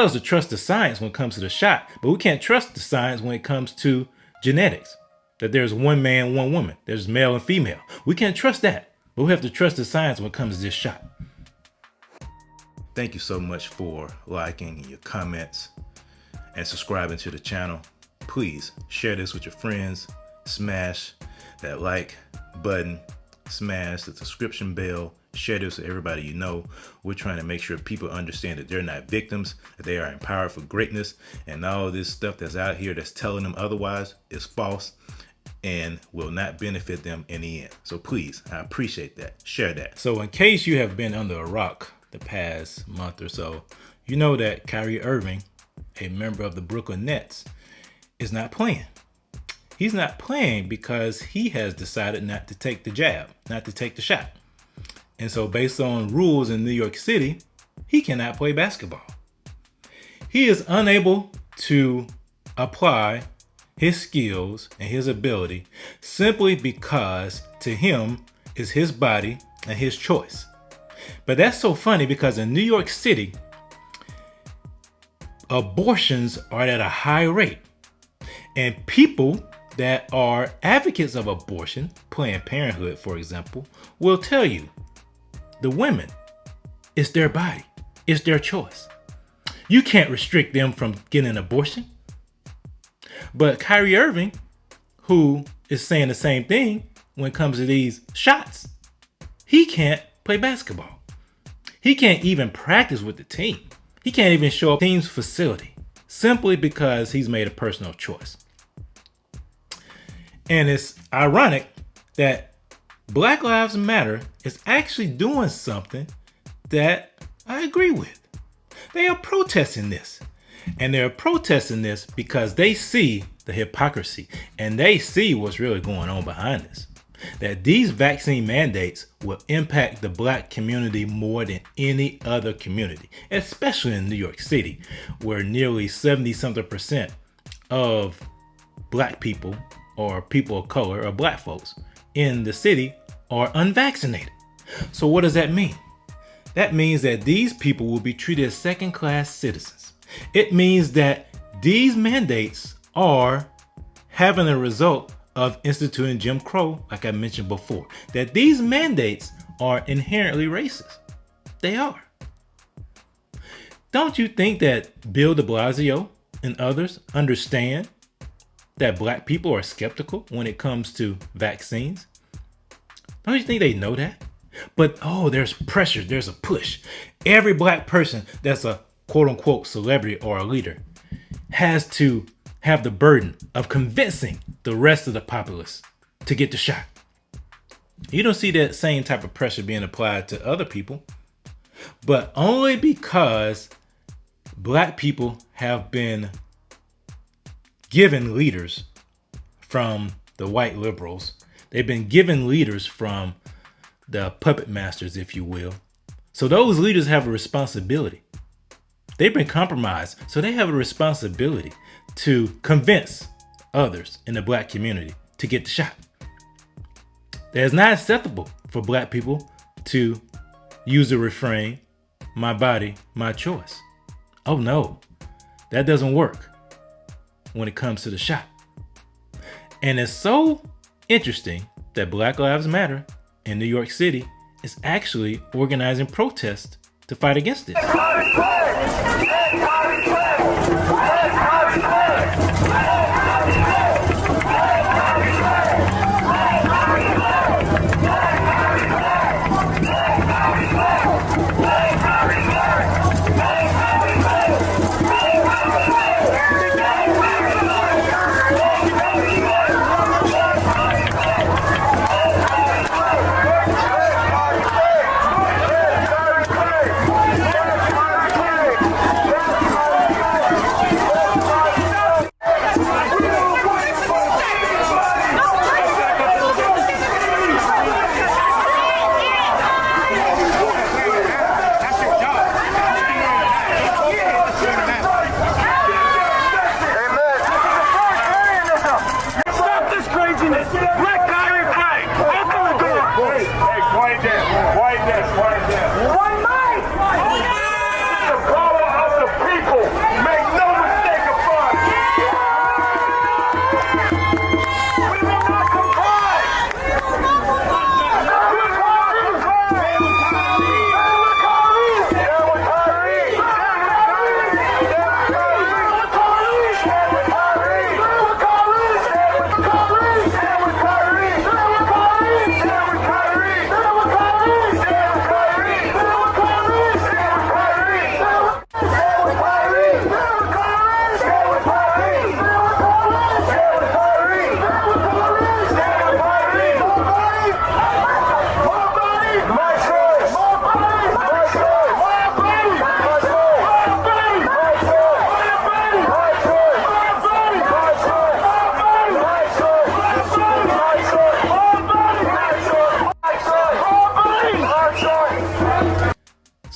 us to trust the science when it comes to the shot, but we can't trust the science when it comes to genetics. That there's one man, one woman. There's male and female. We can't trust that, but we have to trust the science when it comes to this shot. Thank you so much for liking your comments and subscribing to the channel. Please share this with your friends. Smash that like button. Smash the subscription bell. Share this with everybody you know. We're trying to make sure people understand that they're not victims, that they are empowered for greatness, and all this stuff that's out here that's telling them otherwise is false and will not benefit them in the end. So please, I appreciate that. Share that. So in case you have been under a rock the past month or so, you know that Kyrie Irving, a member of the Brooklyn Nets, is not playing. He's not playing because he has decided not to take the jab, not to take the shot. And so based on rules in New York City, he cannot play basketball. He is unable to apply his skills and his ability simply because to him is his body and his choice. But that's so funny because in New York City, abortions are at a high rate. And people that are advocates of abortion, Planned Parenthood, for example, will tell you the women, it's their body, it's their choice. You can't restrict them from getting an abortion. But Kyrie Irving, who is saying the same thing when it comes to these shots, he can't play basketball. He can't even practice with the team. He can't even show up team's facility simply because he's made a personal choice. And it's ironic that Black Lives Matter is actually doing something that I agree with. They are protesting this. And they're protesting this because they see the hypocrisy and they see what's really going on behind this. That these vaccine mandates will impact the Black community more than any other community, especially in New York City, where nearly 70-something% of Black people or people of color or Black folks in the city are unvaccinated. So what does that mean? That means that these people will be treated as second-class citizens. It means that these mandates are having a result of instituting Jim Crow, like I mentioned before. That these mandates are inherently racist. They are. Don't you think that Bill De Blasio and others understand that Black people are skeptical when it comes to vaccines? Don't you think they know that? But there's pressure, there's a push. Every Black person that's a quote unquote celebrity or a leader has to have the burden of convincing the rest of the populace to get the shot. You don't see that same type of pressure being applied to other people, but only because Black people have been given leaders from the white liberals. They've been given leaders from the puppet masters, if you will. So those leaders have a responsibility. They've been compromised, so they have a responsibility to convince others in the Black community to get the shot. That is not acceptable for Black people to use the refrain, my body, my choice. Oh no, that doesn't work when it comes to the shot. And it's so interesting that Black Lives Matter in New York City is actually organizing protests to fight against this.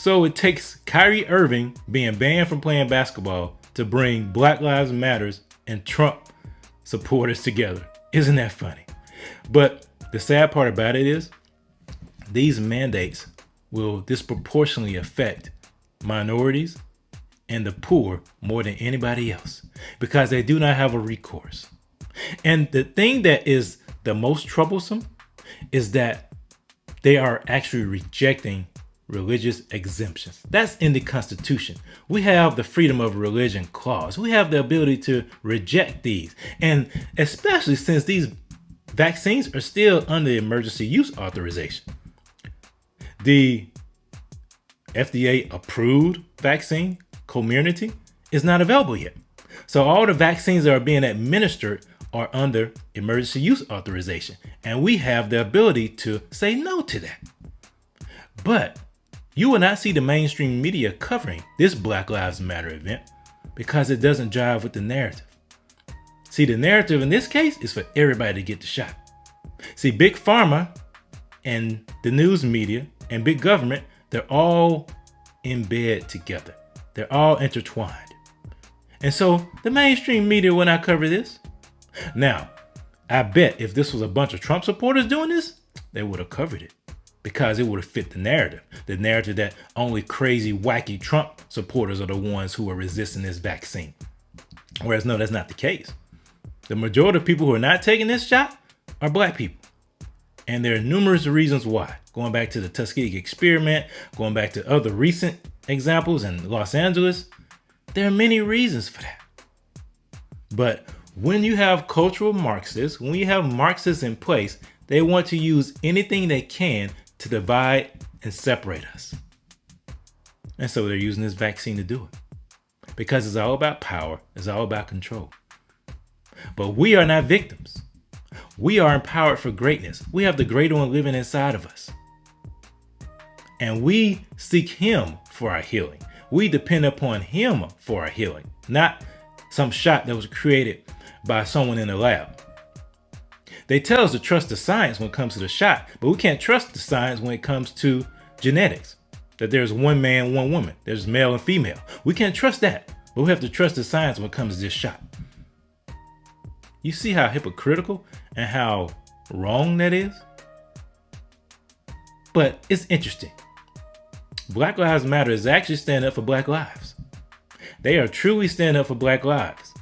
So it takes Kyrie Irving being banned from playing basketball to bring Black Lives Matters and Trump supporters together. Isn't that funny? But the sad part about it is these mandates will disproportionately affect minorities and the poor more than anybody else because they do not have a recourse. And the thing that is the most troublesome is that they are actually rejecting religious exemptions. That's in the Constitution. We have the freedom of religion clause. We have the ability to reject these. And especially since these vaccines are still under emergency use authorization. The FDA approved vaccine, Comirnaty, is not available yet. So all the vaccines that are being administered are under emergency use authorization. And we have the ability to say no to that. But you will not see the mainstream media covering this Black Lives Matter event because it doesn't jive with the narrative. See, the narrative in this case is for everybody to get the shot. See, Big Pharma and the news media and big government, they're all in bed together. They're all intertwined. And so the mainstream media will not cover this. Now, I bet if this was a bunch of Trump supporters doing this, they would have covered it because it would have fit the narrative that only crazy, wacky Trump supporters are the ones who are resisting this vaccine. Whereas, no, that's not the case. The majority of people who are not taking this shot are Black people. And there are numerous reasons why. Going back to the Tuskegee experiment, going back to other recent examples in Los Angeles, there are many reasons for that. But when you have cultural Marxists, when you have Marxists in place, they want to use anything they can to divide and separate us. And so they're using this vaccine to do it. Because it's all about power, it's all about control. But we are not victims. We are empowered for greatness. We have the greater one living inside of us. And we seek him for our healing. We depend upon him for our healing, not some shot that was created by someone in the lab. They tell us to trust the science when it comes to the shot, but we can't trust the science when it comes to genetics. That there's one man, one woman. There's male and female. We can't trust that, but we have to trust the science when it comes to this shot. You see how hypocritical and how wrong that is? But it's interesting. Black Lives Matter is actually standing up for Black lives. They are truly standing up for Black lives.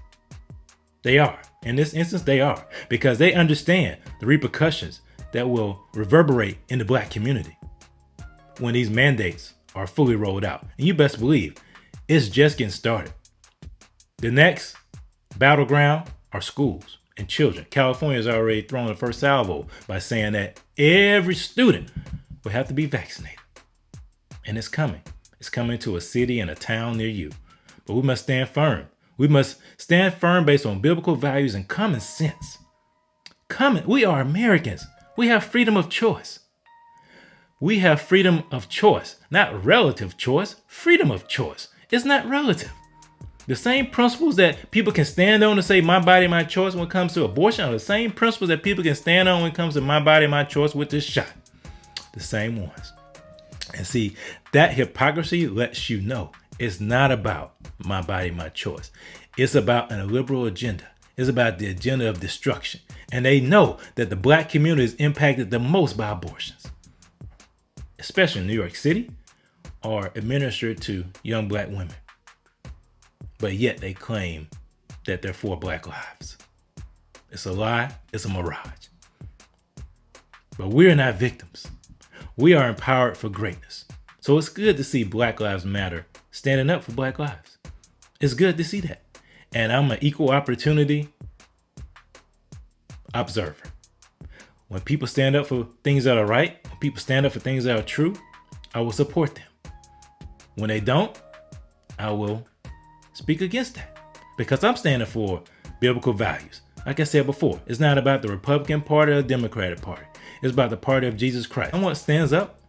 They are. In this instance, they are. Because they understand the repercussions that will reverberate in the Black community when these mandates are fully rolled out. And you best believe it's just getting started. The next battleground are schools and children. California has already thrown the first salvo by saying that every student will have to be vaccinated. And it's coming. It's coming to a city and a town near you. But we must stand firm. We must stand firm based on biblical values and common sense. We are Americans. We have freedom of choice. We have freedom of choice, not relative choice, freedom of choice. It's not relative. The same principles that people can stand on to say my body, my choice when it comes to abortion are the same principles that people can stand on when it comes to my body, my choice with this shot. The same ones. And see, that hypocrisy lets you know it's not about my body, my choice. It's about an illiberal agenda. It's about the agenda of destruction. And they know that the Black community is impacted the most by abortions, especially in New York City, are administered to young Black women. But yet they claim that they're for Black lives. It's a lie. It's a mirage. But we're not victims. We are empowered for greatness. So it's good to see Black Lives Matter standing up for Black lives. It's good to see that. And I'm an equal opportunity observer. When people stand up for things that are right, when people stand up for things that are true, I will support them. When they don't, I will speak against that. Because I'm standing for biblical values. Like I said before, it's not about the Republican Party or the Democratic Party. It's about the party of Jesus Christ. Someone stands up,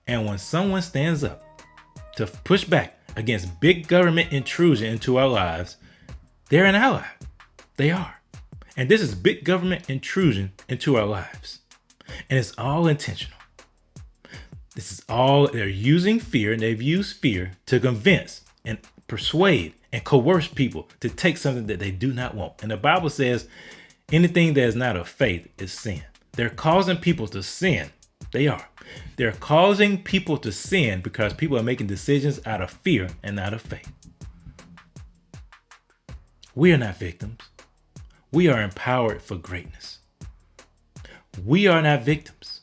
and when someone stands up to push back against big government intrusion into our lives, they're an ally. They are. And this is big government intrusion into our lives. And it's all intentional. This is all, they're using fear, and they've used fear to convince and persuade and coerce people to take something that they do not want. And the Bible says anything that is not of faith is sin. They're causing people to sin. They are. They're causing people to sin because people are making decisions out of fear and not of faith. We are not victims. We are empowered for greatness. We are not victims.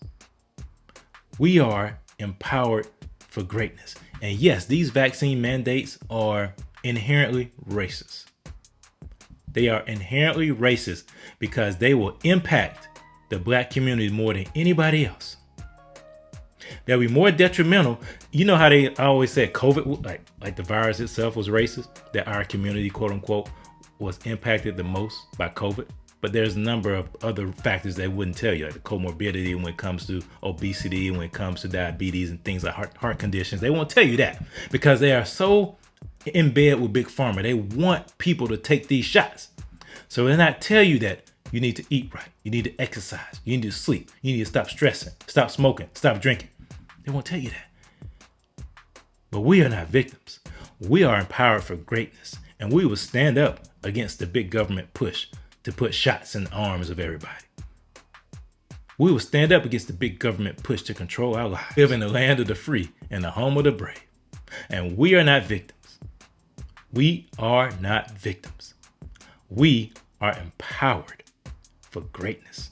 We are empowered for greatness. And yes, these vaccine mandates are inherently racist. They are inherently racist because they will impact the black community more than anybody else. They'll be more detrimental. You know how they always said COVID, like the virus itself was racist, that our community, quote unquote, was impacted the most by COVID. But there's a number of other factors they wouldn't tell you, like the comorbidity when it comes to obesity, when it comes to diabetes and things like heart conditions. They won't tell you that because they are so in bed with Big Pharma. They want people to take these shots. So they not tell you that you need to eat right, you need to exercise, you need to sleep, you need to stop stressing, stop smoking, stop drinking. They won't tell you that. But we are not victims. We are empowered for greatness, and we will stand up against the big government push to put shots in the arms of everybody. We will stand up against the big government push to control our lives. We live in the land of the free and the home of the brave. And we are not victims. We are not victims. We are empowered for greatness.